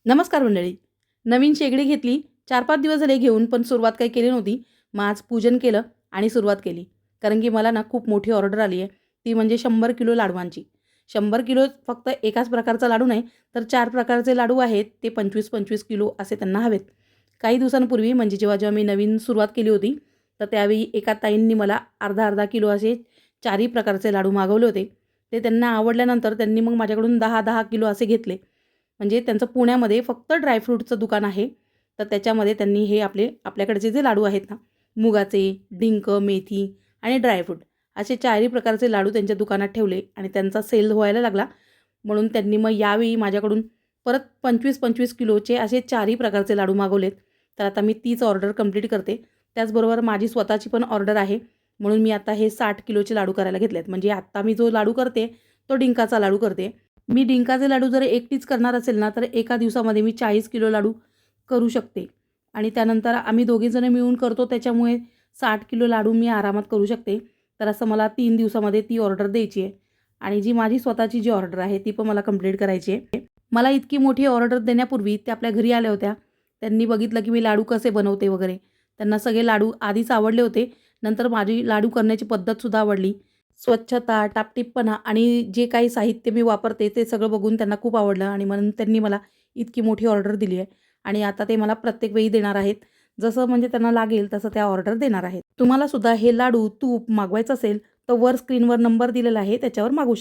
नमस्कार मंडळी. नवीन शेगडी घेतली. 4-5 दिवस झाले घेऊन, पण सुरुवात काही केली नव्हती. मग आज पूजन केलं आणि सुरुवात केली. कारण की मला ना खूप मोठी ऑर्डर आली आहे. ती म्हणजे 100 किलो लाडवांची. 100 किलो फक्त एकाच प्रकारचा लाडू नाही, तर 4 प्रकारचे लाडू आहेत. ते 25-25 किलो असे त्यांना हवेत. काही दिवसांपूर्वी म्हणजे जेव्हा मी नवीन सुरुवात केली होती, तर त्यावेळी एका ताईंनी मला अर्धा-अर्धा किलो असे 4ही प्रकारचे लाडू मागवले होते. ते त्यांना आवडल्यानंतर त्यांनी मग माझ्याकडून 10-10 किलो असे घेतले. म्हणजे त्यांचं पुण्यामध्ये फक्त ड्रायफ्रूटचं दुकान आहे. तर त्याच्यामध्ये त्यांनी हे आपल्याकडचे जे लाडू आहेत ना, मुगाचे, डिंक, मेथी आणि ड्रायफ्रूट असे 4ही प्रकारचे लाडू त्यांच्या दुकानात ठेवले आणि त्यांचा सेल व्हायला लागला. म्हणून त्यांनी मग यावेळी माझ्याकडून परत 25-25 किलोचे असे 4ही प्रकारचे लाडू मागवलेत. तर आता मी तीच ऑर्डर कंप्लीट करते. त्याचबरोबर माझी स्वतःची पण ऑर्डर आहे. म्हणून मी आता हे 60 किलोचे लाडू करायला घेतलेत. म्हणजे आत्ता मी जो लाडू करते, तो डिंकाचा लाडू करते. मी डिंकाचे लाडू जर एकटीच करणार असेल ना, तर एका दिवसामध्ये मी 40 किलो लाडू करू शकते आणि त्यानंतर आम्ही दोघीजणं मिळून करतो त्याच्यामुळे 60 किलो लाडू मी आरामात करू शकते. तर असं मला 3 दिवसामध्ये ती ऑर्डर द्यायची आहे आणि जी माझी स्वतःची जी ऑर्डर आहे ती पण मला कंप्लीट करायची आहे. मला इतकी मोठी ऑर्डर देण्यापूर्वी त्या आपल्या घरी आल्या होत्या. त्यांनी बघितलं की मी लाडू कसे बनवते वगैरे. त्यांना सगळे लाडू आधीच आवडले होते. नंतर माझी लाडू करण्याची पद्धतसुद्धा आवडली. स्वच्छता, टापटीपपणा आणि जे काही साहित्य मी वापरते ते सगळं बघून त्यांना खूप आवडलं आणि म्हणून त्यांनी मला इतकी मोठी ऑर्डर दिली आहे आणि आता ते मला प्रत्येक वेळी देणार आहेत. जसं म्हणजे त्यांना लागेल तसं त्या ऑर्डर देणार आहेत. तुम्हाला सुद्धा हे लाडू, तूप मागवायचं असेल तर वर स्क्रीनवर नंबर दिलेला आहे त्याच्यावर मागवू शकता.